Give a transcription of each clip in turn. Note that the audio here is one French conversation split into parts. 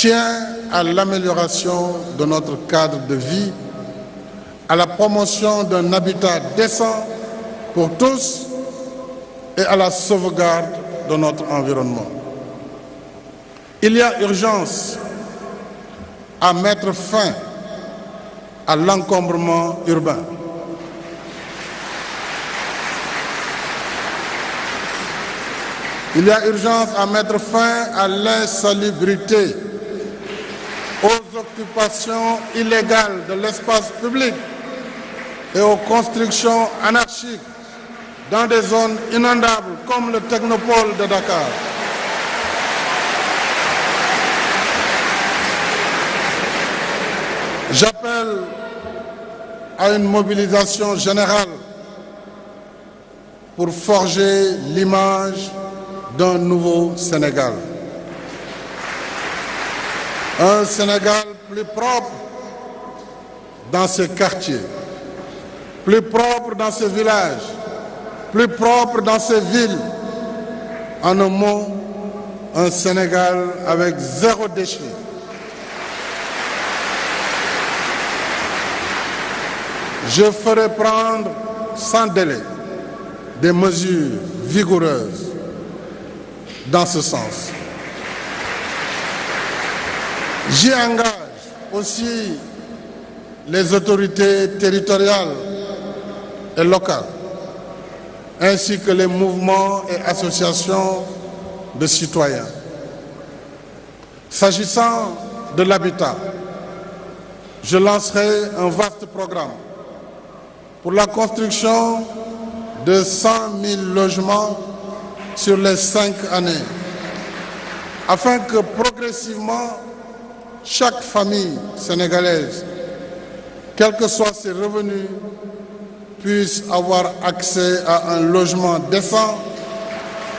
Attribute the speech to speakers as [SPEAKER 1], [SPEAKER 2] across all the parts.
[SPEAKER 1] tient à l'amélioration de notre cadre de vie, à la promotion d'un habitat décent pour tous et à la sauvegarde de notre environnement. Il y a urgence à mettre fin à l'encombrement urbain. Il y a urgence à mettre fin à l'insalubrité, aux occupations illégales de l'espace public et aux constructions anarchiques dans des zones inondables comme le technopole de Dakar. J'appelle à une mobilisation générale pour forger l'image d'un nouveau Sénégal. Un Sénégal plus propre dans ses quartiers, plus propre dans ses villages, plus propre dans ses villes. En un mot, un Sénégal avec zéro déchet. Je ferai prendre sans délai des mesures vigoureuses dans ce sens. J'y engage aussi les autorités territoriales et locales, ainsi que les mouvements et associations de citoyens. S'agissant de l'habitat, je lancerai un vaste programme pour la construction de 100 000 logements sur les 5 années, afin que progressivement, chaque famille sénégalaise, quels que soient ses revenus, puisse avoir accès à un logement décent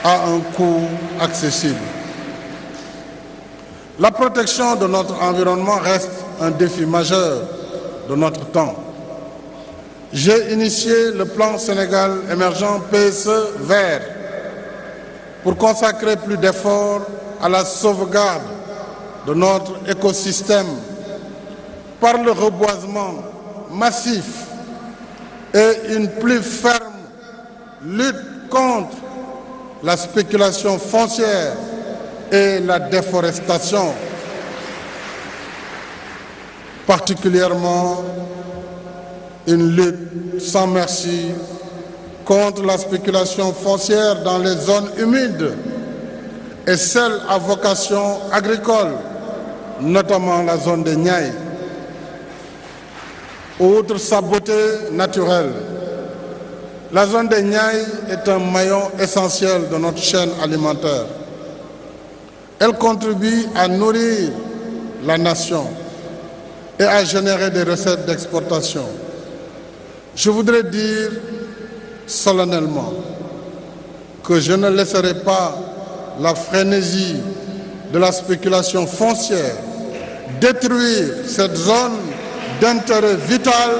[SPEAKER 1] à un coût accessible. La protection de notre environnement reste un défi majeur de notre temps. J'ai initié le plan Sénégal émergent PSE vert pour consacrer plus d'efforts à la sauvegarde de notre écosystème par le reboisement massif et une plus ferme lutte contre la spéculation foncière et la déforestation, particulièrement une lutte sans merci contre la spéculation foncière dans les zones humides et celles à vocation agricole, notamment la zone des Niayes. Outre sa beauté naturelle, la zone des Niayes est un maillon essentiel de notre chaîne alimentaire. Elle contribue à nourrir la nation et à générer des recettes d'exportation. Je voudrais dire solennellement que je ne laisserai pas la frénésie de la spéculation foncière détruire cette zone d'intérêt vital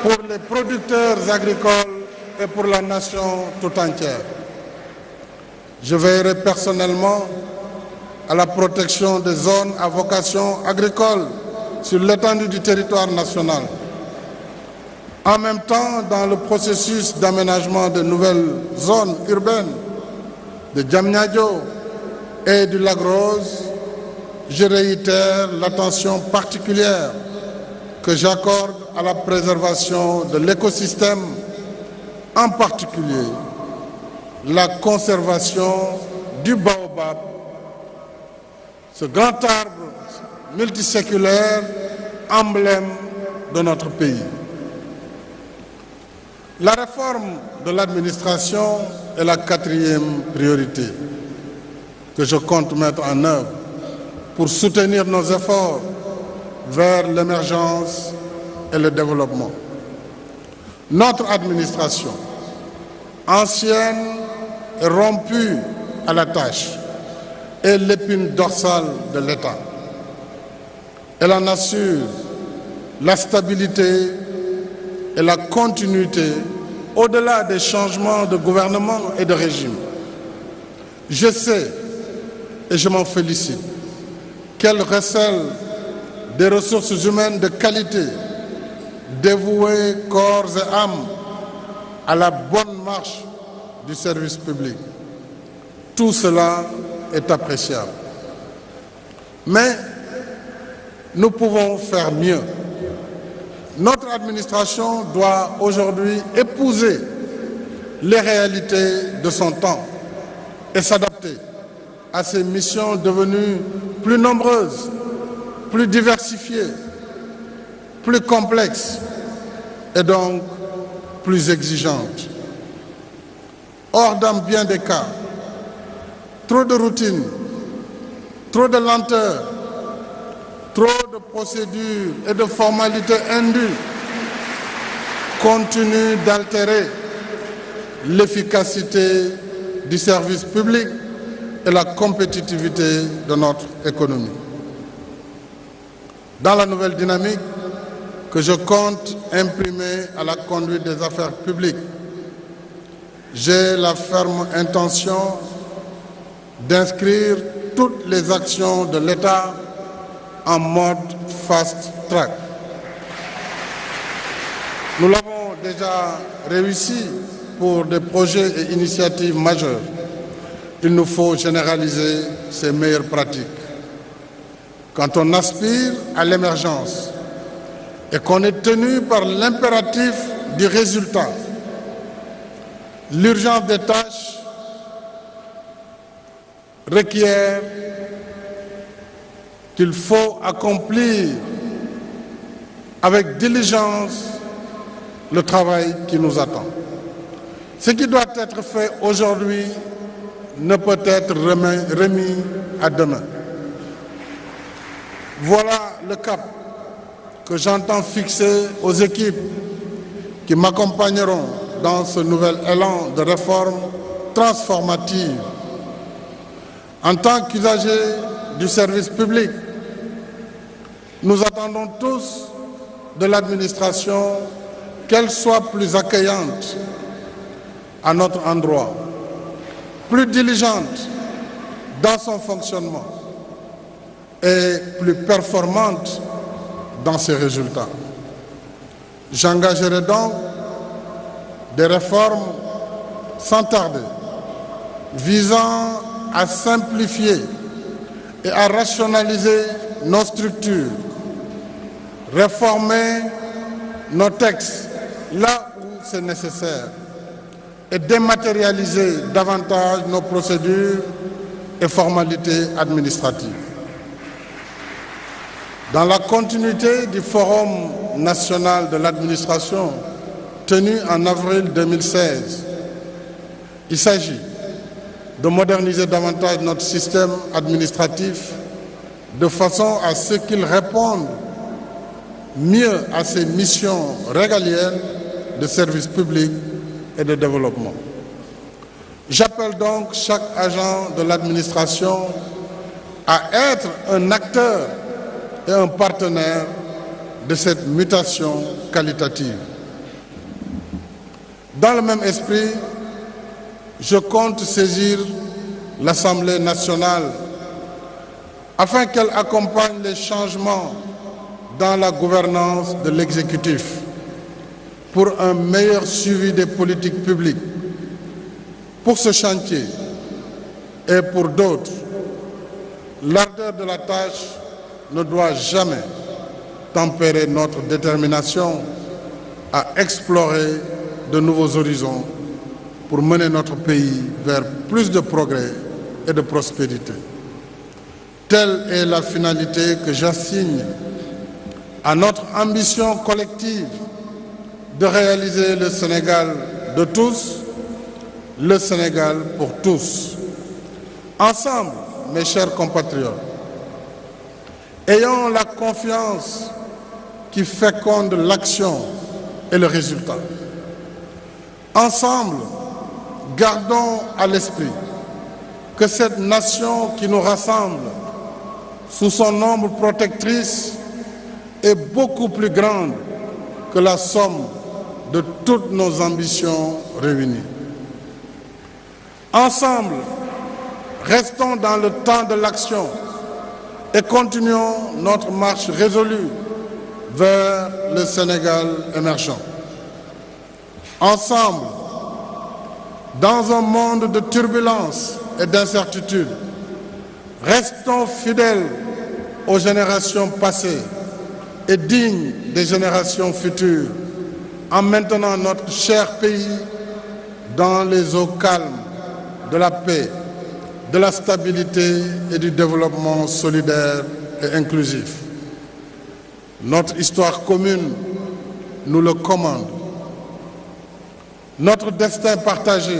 [SPEAKER 1] pour les producteurs agricoles et pour la nation tout entière. Je veillerai personnellement à la protection des zones à vocation agricole sur l'étendue du territoire national. En même temps, dans le processus d'aménagement de nouvelles zones urbaines de Diamniadio et du Lac Rose, je réitère l'attention particulière que j'accorde à la préservation de l'écosystème, en particulier la conservation du baobab, ce grand arbre multiséculaire, emblème de notre pays. La réforme de l'administration est la 4e priorité que je compte mettre en œuvre pour soutenir nos efforts vers l'émergence et le développement. Notre administration, ancienne et rompue à la tâche, est l'épine dorsale de l'État. Elle en assure la stabilité et la continuité au-delà des changements de gouvernement et de régime. Je sais, et je m'en félicite, qu'elle recèle des ressources humaines de qualité, dévouées corps et âme à la bonne marche du service public. Tout cela est appréciable. Mais nous pouvons faire mieux. Notre administration doit aujourd'hui épouser les réalités de son temps et s'adapter à ces missions devenues plus nombreuses, plus diversifiées, plus complexes et donc plus exigeantes. Or, dans bien des cas, trop de routine, trop de lenteur, trop de procédures et de formalités indues continuent d'altérer l'efficacité du service public et la compétitivité de notre économie. Dans la nouvelle dynamique que je compte imprimer à la conduite des affaires publiques, j'ai la ferme intention d'inscrire toutes les actions de l'État en mode fast-track. Nous l'avons déjà réussi pour des projets et initiatives majeures. Il nous faut généraliser ces meilleures pratiques. Quand on aspire à l'émergence et qu'on est tenu par l'impératif du résultat, l'urgence des tâches requiert qu'il faut accomplir avec diligence le travail qui nous attend. Ce qui doit être fait aujourd'hui ne peut être remis à demain. Voilà le cap que j'entends fixer aux équipes qui m'accompagneront dans ce nouvel élan de réforme transformative. En tant qu'usagers du service public, nous attendons tous de l'administration qu'elle soit plus accueillante à notre endroit, plus diligente dans son fonctionnement et plus performante dans ses résultats. J'engagerai donc des réformes sans tarder, visant à simplifier et à rationaliser nos structures, réformer nos textes là où c'est nécessaire et dématérialiser davantage nos procédures et formalités administratives. Dans la continuité du Forum national de l'administration tenu en avril 2016, il s'agit de moderniser davantage notre système administratif de façon à ce qu'il réponde mieux à ses missions régaliennes de service public et de développement. J'appelle donc chaque agent de l'administration à être un acteur et un partenaire de cette mutation qualitative. Dans le même esprit, je compte saisir l'Assemblée nationale afin qu'elle accompagne les changements dans la gouvernance de l'exécutif pour un meilleur suivi des politiques publiques. Pour ce chantier et pour d'autres, l'ardeur de la tâche ne doit jamais tempérer notre détermination à explorer de nouveaux horizons pour mener notre pays vers plus de progrès et de prospérité. Telle est la finalité que j'assigne à notre ambition collective de réaliser le Sénégal de tous, le Sénégal pour tous. Ensemble, mes chers compatriotes, ayons la confiance qui féconde l'action et le résultat. Ensemble, gardons à l'esprit que cette nation qui nous rassemble sous son ombre protectrice est beaucoup plus grande que la somme de toutes nos ambitions réunies. Ensemble, restons dans le temps de l'action et continuons notre marche résolue vers le Sénégal émergent. Ensemble, dans un monde de turbulences et d'incertitudes, restons fidèles aux générations passées et dignes des générations futures en maintenant notre cher pays dans les eaux calmes de la paix, de la stabilité et du développement solidaire et inclusif. Notre histoire commune nous le commande. Notre destin partagé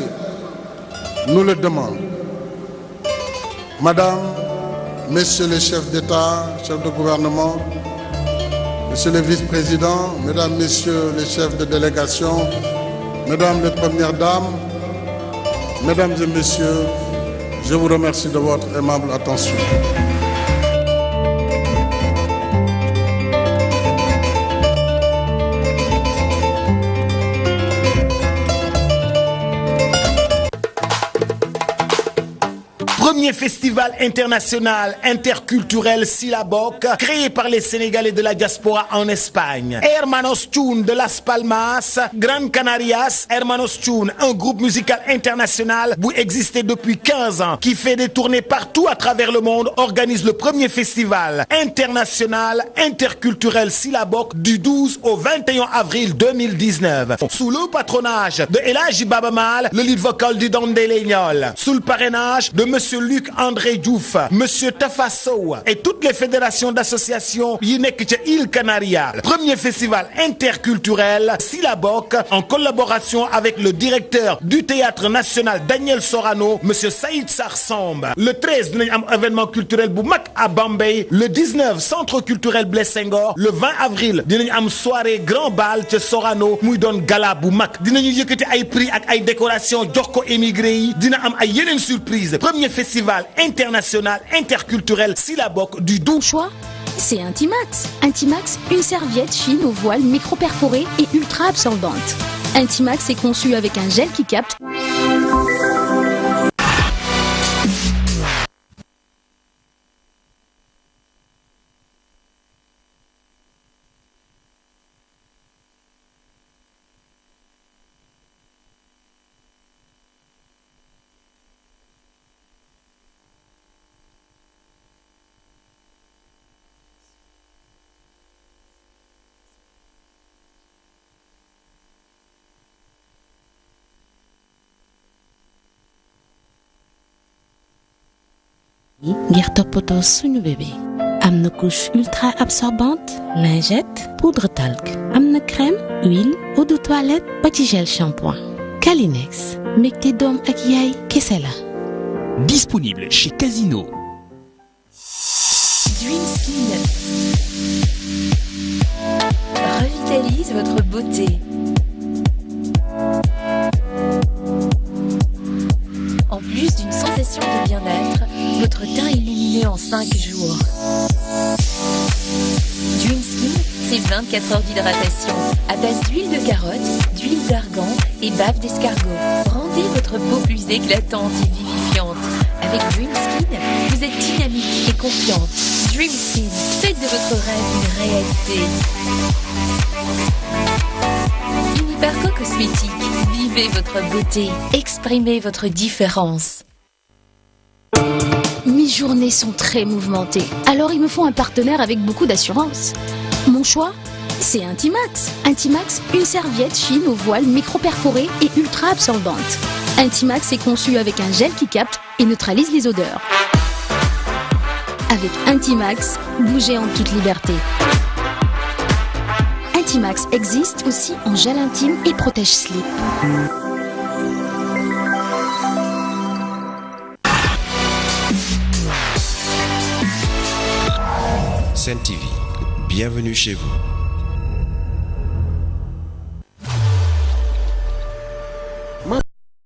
[SPEAKER 1] nous le demande. Madame, Messieurs les chefs d'État, chefs de gouvernement, Messieurs les vice-présidents, Mesdames, Messieurs les chefs de délégation, Mesdames les premières dames, Mesdames et Messieurs, je vous remercie de votre aimable attention.
[SPEAKER 2] Premier festival international interculturel Silaboc, créé par les Sénégalais de la diaspora en Espagne. Hermanos Chun de Las Palmas, Gran Canarias. Hermanos Chun, un groupe musical international qui existe depuis 15 ans, qui fait des tournées partout à travers le monde, organise le premier festival international interculturel Silaboc du 12 au 21 avril 2019. Sous le patronage de El Hadji Baba Mal, le lead vocal du Dondé Legnol. Sous le parrainage de Monsieur Luc-André Diouf, Monsieur Tafa Sow et toutes les fédérations d'associations yi nekk ca Îles Canaries. Premier festival interculturel Silaboc en collaboration avec le directeur du Théâtre National Daniel Sorano, Monsieur Saïd Sarsamb. Le 13 dinañ am événement culturel bu mag à Bambey. Le 19 Centre culturel Blaise Senghor. Le 20 avril dinañ am soirée Grand Bal ca Sorano muy doon gala bu mag. Dinañu yëkkati ay prix ak ay décoration jox ko émigré yi. Dina am ay yeneen surprise. Premier festival international interculturel Silaboc du 12.
[SPEAKER 3] Choix, c'est Intimax. Intimax, une serviette fine au voile micro-perforée et ultra absorbante. Intimax est conçu avec un gel qui capte.
[SPEAKER 4] ngir toppatoo suñu bébé am na couche ultra absorbante, lingette, poudre talc, am na crème, huile, eau de toilette, ba ci gel shampoing. Kalinex mbégte doom ak yaay kese la.
[SPEAKER 5] Disponible chez Casino.
[SPEAKER 6] Dream Skin revitalise votre beauté. En plus d'une sensation de bien-être, votre teint est illuminé en 5 jours. Dream Skin, c'est 24 heures d'hydratation à base d'huile de carotte, d'huile d'argan et bave d'escargot. Rendez votre peau plus éclatante et vivifiante. Avec Dream Skin, vous êtes dynamique et confiante. Dream Skin, faites de votre rêve une réalité. Uniparco Cosmétique, vivez votre beauté, exprimez votre différence.
[SPEAKER 3] Mes journées sont très mouvementées, alors il me faut un partenaire avec beaucoup d'assurance. Mon choix, c'est Intimax. Intimax, une serviette fine au voile micro-perforée et ultra absorbante. Intimax est conçu avec un gel qui capte et neutralise les odeurs. Avec Intimax, bougez en toute liberté. Intimax existe aussi en gel intime et protège slip.
[SPEAKER 7] Sen TV, bienvenue chez vous.